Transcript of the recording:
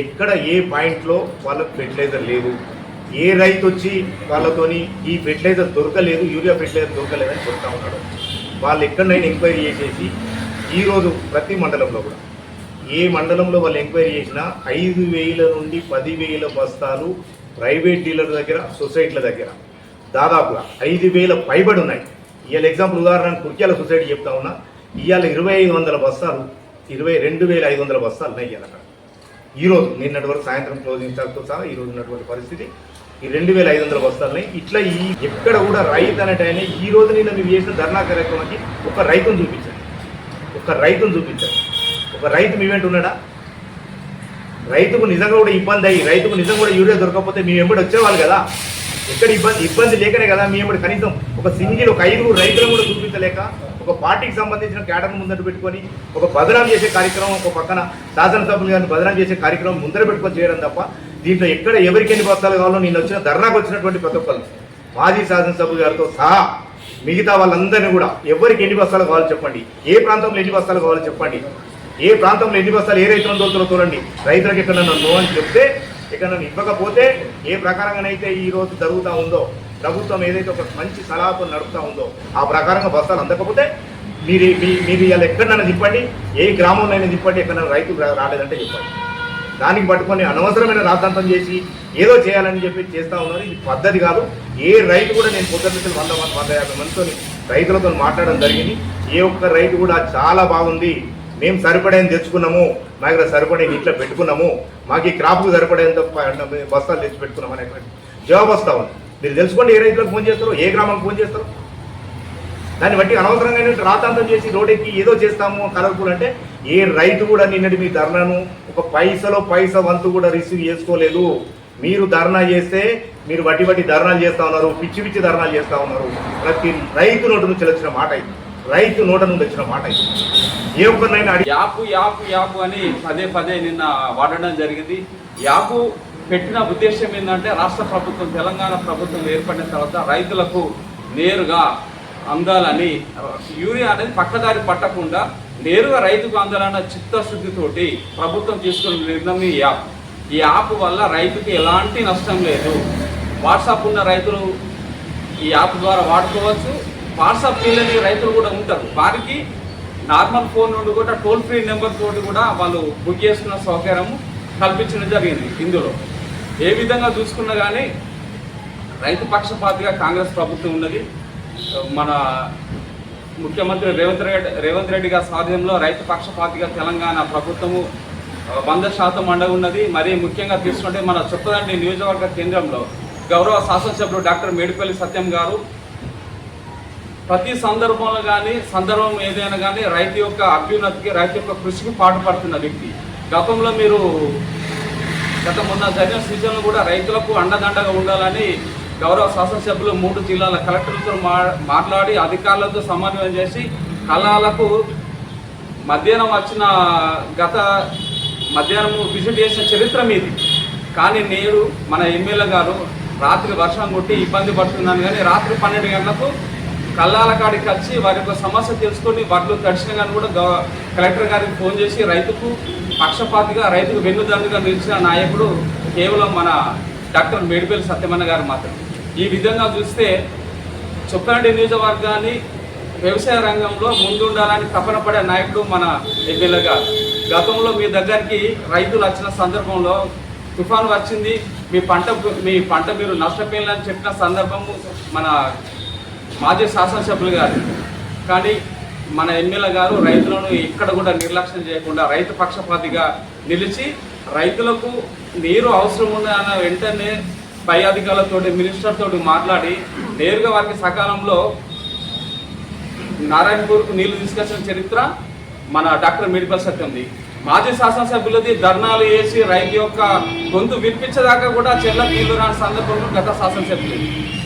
ఎక్కడ ఏ పాయింట్లో వాళ్ళకు ఫెర్టిలైజర్ లేదు, ఏ రైతు వచ్చి వాళ్ళతోని ఈ ఫెర్టిలైజర్ దొరకలేదు, యూరియా ఫెర్టిలైజర్ దొరకలేదని చెప్తా ఉన్నాడు. వాళ్ళు ఎక్కడైనా ఎంక్వైరీ చేసేసి ఈరోజు ప్రతి మండలంలో కూడా ఏ మండలంలో వాళ్ళు ఎంక్వైరీ చేసినా 5,000 నుండి 10,000 బస్తాలు ప్రైవేట్ డీలర్ దగ్గర, సొసైటీల దగ్గర దాదాపుగా 5,000 పైబడి ఉన్నాయి. ఇవాళ ఎగ్జాంపుల్ ఉదాహరణకు కుర్క్యాల సొసైటీ చెప్తా ఉన్నా, ఇవాళ 2,500 బస్తాలు 22,500 బస్తాలు ఉన్నాయి ఇవాళ అక్కడ. ఈరోజు నిన్నటి వరకు సాయంత్రం క్లోజింగ్ స్టాక్తో సహా ఈరోజు ఉన్నటువంటి పరిస్థితి ఈ 2,500 బస్తాలున్నాయి. ఇట్లా ఎక్కడ కూడా రైతు అనేటైనా ఈ రోజు నిన్న మీరు చేసిన ధర్నా కార్యక్రమానికి ఒక రైతును చూపించారు, ఒక రైతు మీ వెంట ఉన్నాడా? రైతుకు నిజంగా కూడా ఇబ్బంది అయ్యి, రైతుకు నిజంగా కూడా యూరియా దొరకకపోతే మీ వెంబడి వచ్చేవాళ్ళు కదా. ఎక్కడ ఇబ్బంది లేకనే కదా మీ వెంబడి కనీసం ఒక సింగిల్ ఒక 5 రైతులను కూడా చూపించలేక ఒక పార్టీకి సంబంధించిన క్యాడర్ను ముందర పెట్టుకొని ఒక బదనాం చేసే కార్యక్రమం, ఒక పక్కన శాసనసభ్యులు గారిని బదనాం చేసే కార్యక్రమం ముందర పెట్టుకొని చేయడం తప్ప దీంట్లో ఎక్కడ ఎవరికి ఎన్ని బస్తాలు కావాలో నేను వచ్చిన ధర్నాకు వచ్చినటువంటి ప్రతి ఒక్కరు మాజీ శాసనసభ్యులు గారితో సహా మిగతా వాళ్ళందరినీ కూడా ఎవరికి ఎన్ని బస్తాలు కావాలో చెప్పండి, ఏ ప్రాంతంలో ఎన్ని బస్తాలు కావాలో చెప్పండి, ఏ ప్రాంతంలో ఎన్ని బస్తాలు ఏ రైతులను దొరుకుతారో చూడండి, రైతులకు ఎక్కడ నన్ను అని చెప్తే ఇక్కడ నన్ను ఇవ్వకపోతే ఏ ప్రకారంగానైతే ఈరోజు జరుగుతూ ఉందో, ప్రభుత్వం ఏదైతే ఒక మంచి సలహాతో నడుపుతూ ఉందో ఆ ప్రకారంగా బస్తాలు అందకపోతే మీరు ఇవాళ ఎక్కడైనా తిప్పండి, ఏ గ్రామంలో తిప్పండి, ఎక్కడైనా రైతు రాలేదంటే చెప్పండి. దానికి పట్టుకొని అనవసరమైన రాద్ధాంతం చేసి ఏదో చేయాలని చెప్పి చేస్తూ ఉన్నారు. ఇది పద్ధతి కాదు. ఏ రైతు కూడా నేను పొద్దున్న 150 మందితో రైతులతో మాట్లాడడం జరిగింది. ఏ ఒక్క రైతు కూడా చాలా బాగుంది, మేము సరిపడేది తెచ్చుకున్నాము, మా దగ్గర సరిపడేది ఇంట్లో పెట్టుకున్నాము, మాకు ఈ క్రాప్కు సరిపడేంత బస్తాలు తెచ్చి పెట్టుకున్నాము అనేటువంటి జవాబు వస్తూ ఉంది. మీరు తెలుసుకోండి, ఏ రైతులకు ఫోన్ చేస్తారో, ఏ గ్రామానికి ఫోన్ చేస్తారో. దాన్ని బట్టి అనవసరంగా రాతాంతం చేసి రోడ్డెక్కి ఏదో చేస్తాము కలర్ఫుల్ అంటే ఏ రైతు కూడా నిన్నటి మీ ధర్నాను ఒక పైసా వంతు కూడా రిసీవ్ చేసుకోలేదు. మీరు ధర్నా చేస్తే మీరు బట్టి ధర్నాలు చేస్తూ ఉన్నారు, పిచ్చి ధర్నాలు చేస్తూ ఉన్నారు. ప్రతి రైతు నోటు నుంచి వచ్చిన మాట ఇది, రైతు నోట నుండి వచ్చిన మాట ఇది. ఏ ఒక్కరినైనా యాపు అని పదే నిన్న వాడడం జరిగింది. యాపు పెట్టిన ఉద్దేశం ఏంటంటే రాష్ట్ర ప్రభుత్వం, తెలంగాణ ప్రభుత్వం ఏర్పడిన తర్వాత రైతులకు నేరుగా అందాలని, యూరియా అనేది పక్కదారి పట్టకుండా నేరుగా రైతుకు అందాలన్న చిత్తశుద్ధితోటి ప్రభుత్వం తీసుకున్న నిర్ణయం ఈ యాప్. ఈ యాప్ వల్ల రైతుకి ఎలాంటి నష్టం లేదు. వాట్సాప్ ఉన్న రైతులు ఈ యాప్ ద్వారా వాడుకోవచ్చు. వాట్సాప్ చేయలేని రైతులు కూడా ఉంటారు, వారికి నార్మల్ ఫోన్ నుండి కూడా టోల్ ఫ్రీ నెంబర్ తోటి కూడా వాళ్ళు బుక్ చేసుకున్న సౌకర్యం కల్పించడం జరిగింది. ఇందులో ఏ విధంగా చూసుకున్నా కానీ రైతు పక్షపాతిగా కాంగ్రెస్ ప్రభుత్వం ఉన్నది. మన ముఖ్యమంత్రి రేవంత్ రెడ్డి గారి సాధ్యంలో రైతు పక్షపాతిగా తెలంగాణ ప్రభుత్వము 100% అండగా ఉన్నది. మరీ ముఖ్యంగా తీసుకుంటే మన చొప్పదండి నియోజకవర్గ కేంద్రంలో గౌరవ శాసనసభ్యుడు డాక్టర్ మేడిపల్లి సత్యం గారు ప్రతి సందర్భంలో కానీ సందర్భం ఏదైనా కానీ రైతు యొక్క అభ్యున్నతికి, రైతు యొక్క కృషికి పాటుపడుతున్న వ్యక్తి. గతంలో మీరు మొన్న జరిగిన సీజన్లో కూడా రైతులకు అండదండగా ఉండాలని గౌరవ శాసనసభ్యులు 3 జిల్లాల కలెక్టర్లతో మాట్లాడి అధికారులతో సమన్వయం చేసి కళాలకు మధ్యాహ్నం విజిట్ చేసిన చరిత్ర మీది. కానీ నేడు మన ఎమ్మెల్యే గారు రాత్రి వర్షం కొట్టి ఇబ్బంది పడుతున్నాను కానీ రాత్రి 12 గంటలకు కళ్ళాల కాడికి వచ్చి వారి యొక్క సమస్య తెలుసుకొని వడ్లు తడిచిన కానీ కూడా కలెక్టర్ గారికి ఫోన్ చేసి రైతుకు పక్షపాతిగా, రైతుకు వెన్నుదన్నుగా నిలిచిన నాయకుడు కేవలం మన డాక్టర్ మేడిపల్లి సత్యమన్న గారు మాత్రమే. ఈ విధంగా చూస్తే చొప్పదండి నియోజకవర్గాన్ని వ్యవసాయ రంగంలో ముందుండాలని తపన పడే నాయకుడు మన ఎమ్మెల్యే గారు. గతంలో మీ దగ్గరికి రైతులు వచ్చిన సందర్భంలో తుఫాను వచ్చింది, మీ పంట మీరు నష్టపోయిందని చెప్పిన సందర్భము మన మాజీ శాసనసభ్యులు గారు. కానీ మన ఎమ్మెల్యే గారు రైతులను ఎక్కడ కూడా నిర్లక్ష్యం చేయకుండా రైతు పక్షపాతిగా నిలిచి రైతులకు నీరు అవసరం ఉన్న వెంటనే పై అధికారులతో, మినిస్టర్ తోటి మాట్లాడి నేరుగా వారికి సకాలంలో నారాయణపూర్కు నీళ్లు తీసుకొచ్చిన చరిత్ర మన డాక్టర్ మేడిపల్లి సత్యంది. మాజీ శాసనసభ్యులది ధర్నాలు వేసి రైతు యొక్క గొంతు వినిపించేదాకా కూడా చెర్లకు నీళ్లు రాని సందర్భంలో గత శాసనసభ్యులు.